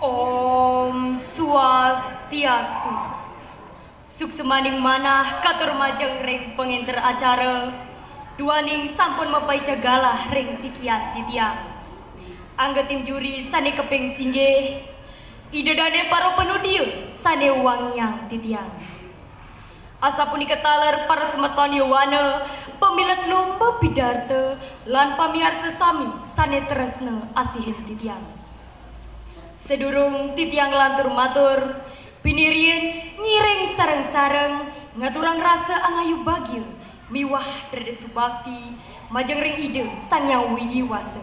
Om Swastiastu. Suksemaning manah katur majeng ring pengenter acara. Duaning sampun mepai jagalah ring sikian titiang. Angga tim juri sane keping singgih. Idedane para penudiu sane wangiang titiang. Asapun iketaler para semeton yawana pemilat lomba bidarte lan pamiar sesami sane tresna asihin titiang. Sedurung titiang lantur matur pinirien ngiring sareng-sareng ngaturang rasa angayu bagil miwah derde subakti majeng ring ide sang yang widiwasa.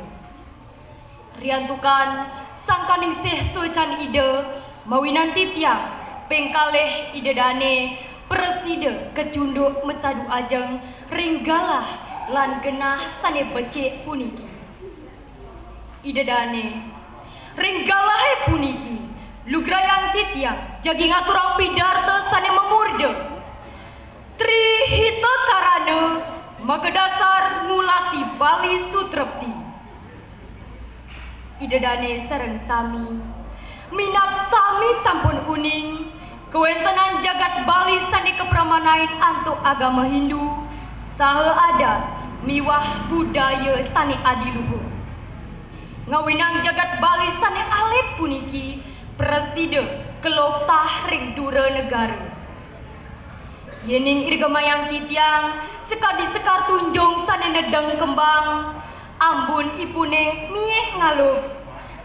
Riantukan sangkaning seh socan ide mawinan titiang pengkaleh ide dane preside kecunduk mesadu ajeng ringgalah lan genah sane becik puniki. Ide dane ringgalahe puniki lugrayang titiang jagi ngaturang pidarta sane memurde trihita karana magedasar ngulati Bali Sutrepti. Ide dane sareng sami minap sami sampun uning kewentenan jagat Bali sane kepramanain antuk agama Hindu saha adat miwah budaya sane adiluhur. Ngawinang jagat Bali sane alit puniki preside keloktah ring dura negara. Yening irgamayang titiang sekadi sekar tunjung sane nedeng kembang ambun ipune mieh ngalup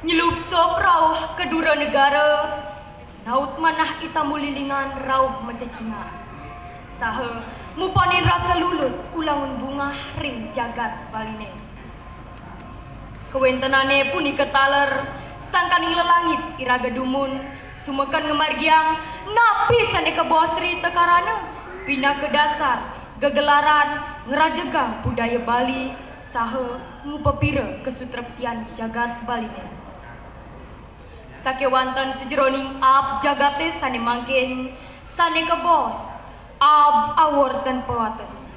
nyelup sop rauh kedura negara naut manah itamu lilingan rauh mencecingan saha mupanin rasa lulut ulangun bunga ring jagat Baline. Kewentenane puni ketaler sangkaning lelangit iraga dumun sumekan ngemargiang napi sane ke bosri tekarana pina ke dasar gegelaran ngerajegang budaya Bali saha ngupepira kesutreptian jagat Baline. Sakewanten sejeroning ab jagate sane mangkin sane ke bos ab awor dan pewates.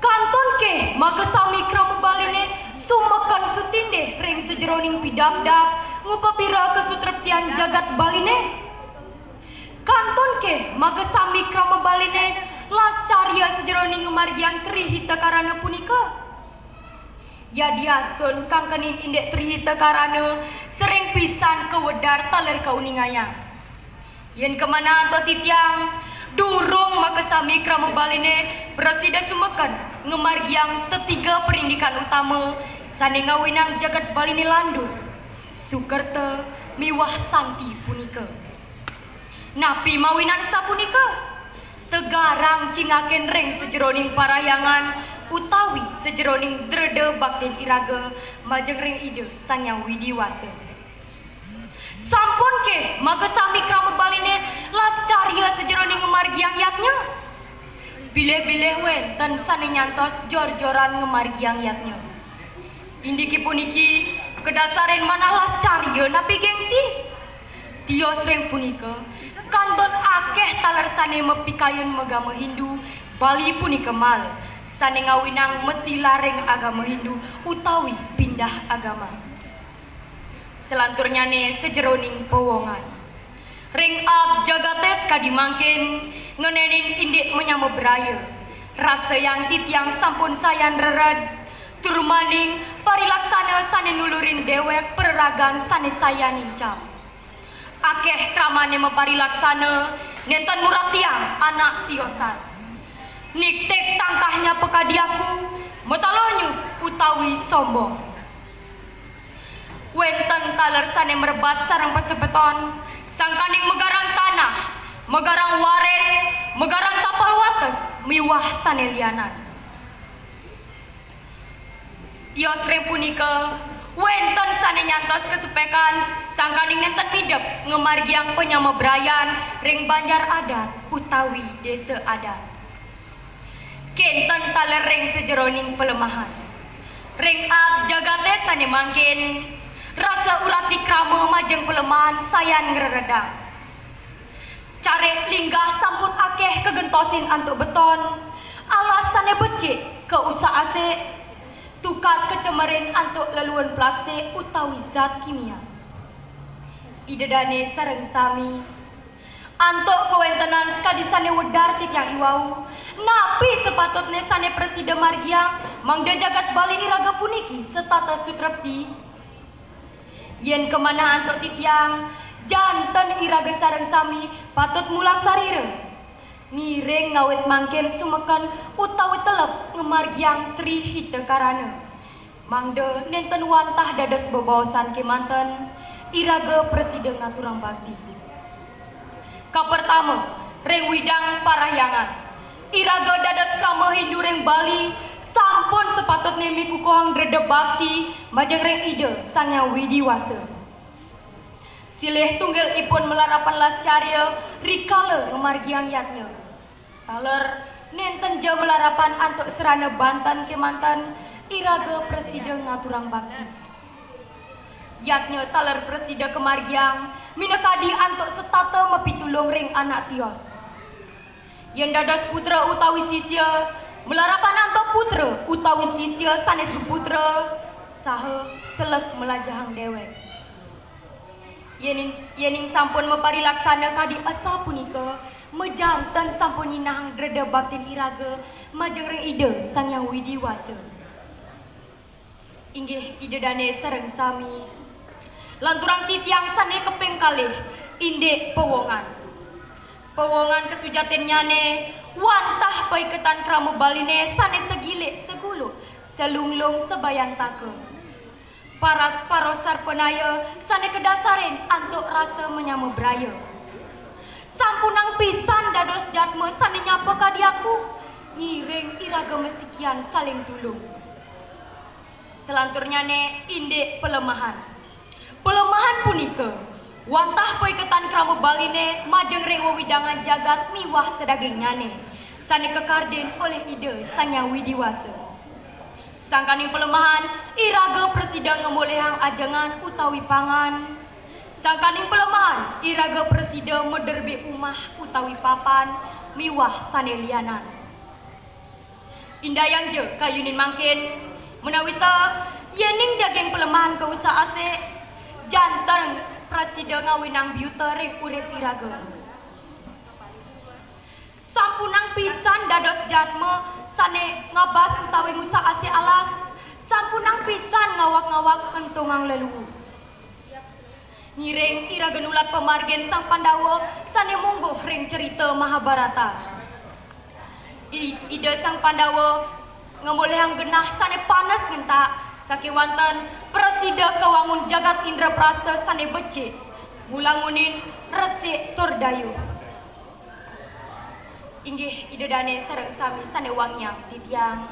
Kanton ke maka sami krama Baline sumekan sutindeh ring sejeroning pidamdap ngupapira kesutreptian jagat Baline. Kanton ke maka sami krama Baline las carya sejeroning ngemargian trihita karana punika. Ya diastun kangkenin indek trihita karana sering pisan kewedar taler kauningaya. Yen kemana atau titiang durung maka sami krama Baline presida sumekan ngemargiang tetiga perindikan utama sane ngawinang jagat Baline landur Sukerta miwah santi punika. Napi mawinan sapunika tegarang cingaken ring sejeroning parahyangan utawi sejeroning drede baktin iraga majeng ring ide sang yang widiwasa. Sampun ke maka sami krama Baline las carya sejeroning ngemargiang yatnya. Bileh-bileh wenten sane nyantos jor-joran ngemargiang yatnya. Indiki puniki kedasaren manah las carya napi gengsi. Tios ring punika kanton akeh taler sane mepikayun megama Hindu Bali punika mal sane ngawinang metilaring agama Hindu utawi pindah agama. Selanturnya ne sejeroning powongan ring ab jagates kadimangkin ngenenin indik menyama beraya rasa yang titiang sampun sayan rerad turmaning parilaksana sane nulurin dewek pereragan sane sayanin cap akeh kramane meparilaksana nenten murah tiang anak tiosan niktek tangkahnya pekadiaku metalonyu utawi sombong. Wenten taler sane merebat sarang pesepeton sangkaning megarang tanah megarang wares megarang tapal wates miwah sane lianan. Tios ring punika wenten sane nyantos kesepekan sangkaning nenten midep ngemargiang penyama brayan ring banjar adat utawi desa adat. Kenten taler ring sejeroning pelemahan ring ab jagate sane mangkin rasa urati krama majeng pelemahan sayan ngreredang. Care linggah sampun akeh kegentosin antuk beton alasane becik ke usaha ase tukat kecemerin antuk leluhun plastik utawi zat kimia. idedane sareng sami. Antuk kewentenan sekadi sane wedar titiang iwau. Napi sepatutnya sane presiden margiang mangda jagat bali iraga puniki setata sutrepti. Yen kemana antuk titiang jantan iraga sareng sami patut mulat sarire. Ngiring ngawit mangkin sumekan utawi telep ngemargiang tri hite karana. Mangde nenten wantah dados bebawasan kemanten iraga presiden ngaturang bakti. Kapertama, reng widang parahyangan. Iraga dados krama Hindu reng Bali sampun sepatutnya mikukuhang drede bakti majeng reng ide sangya widiwasa. Silih tunggal ipun melarapan lascarya rikala ngemargiang yatnya. Taler nenten jauh melarapan antuk serana Banten kemanten iraga presiden ngaturang bakti. Yatnya taler presiden kemargiang minekadi antuk setata mepitulung ring anak tios. Yen dados putra utawi sisya melarapan antuk putra utawi sisya sanes suputra saha selek melajahang dewek. Yening sampun mepari laksana kadi asa punika mejanten sampun ninahang dreda baktin iraga majeng ring ide sang yang widiwasa. Inggih idedane sareng sami lanturang titiang sane keping kalih indek pewongan. Pewongan kesujaten nyane wantah paiketan krama baline sane segilik segulu selunglung sebayang take. Paras parosar penaya sane kedasarin antuk rasa menyamu braya. Sampunang pisan dados jatme sane nyapa kadiaku ngiring iraga mesikian saling tulung. Selanturnya ne indek pelemahan. Pelemahan punika wantah paiketan krama baline majeng ring wewidangan jagat miwah sedaging nyane sane kekarden oleh ide sangya widiwasa. Sangkaning pelemahan iraga presiden ngemolehang ajengan utawi pangan. Sangkaning pelemahan iraga presiden mederbe umah utawi papan miwah sane lianan. Indah yang je kayunin mangkin menawita yening daging pelemahan kausa ase jantan presiden ngawinang biuta ring urip iraga. Sampunang pisan dados jatme sane ngabas utawi ngusa ase alas. Sampunang pisan ngawak-ngawak kentungang leluhu. Ngiring iraga nulat pemargen sang Pandawa sane mungguh ring cerita Mahabharata. Ide sang Pandawa ngemolehang genah sane panas ngentak sakewanten presida kewangun jagat Indraprasta sane becik mulangunin resik tur dayu. Inggih idedane sareng sami sane wangyang titiang.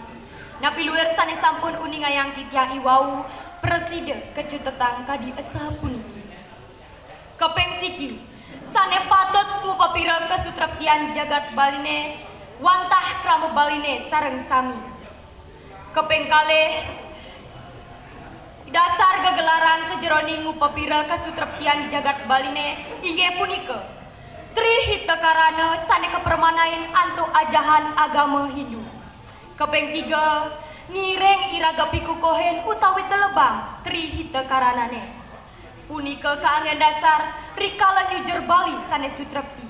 Napi luar sane sampun uningayang titiang iwau presida kecutetang kadi esa puniki. Kepeng siki sane patut ngupapira kesutreptian jagat baline wantah krama baline sareng sami. Kepeng kalih dasar gegelaran sejeroning ngupapira kesutreptian jagat baline inggih punika Tri hita karana sane kepermanain antuk ajahan agama Hindu. Kepeng 3 ngiring iraga pikukohen utawi telebang tri hita karanane. Punika kaangen dasar rikala nyujer Bali sane sutrepti.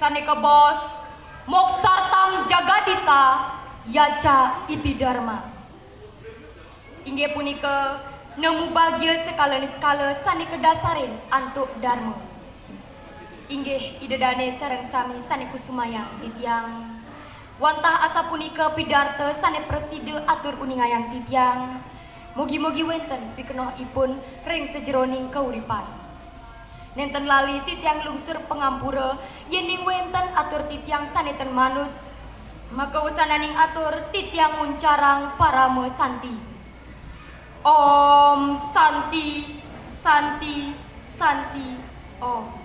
Sane kebos moksartam jagadita yaca iti dharma. Inggih punika nemu bagia skala sane kedasarin antuk dharma. Inggih idedane sareng sami sane kusumayang titiang. Wantah asa punika pidarta sane preside atur uningayang titiang. Mugi-mugi wenten pikenohipun ring sejeroning kauripan. Nenten lali titiang lungsur pengampura yening wenten atur titiang saneten manut. Maka usananing atur titiang muncarang parama santi. Om Santi Santi Santi Om.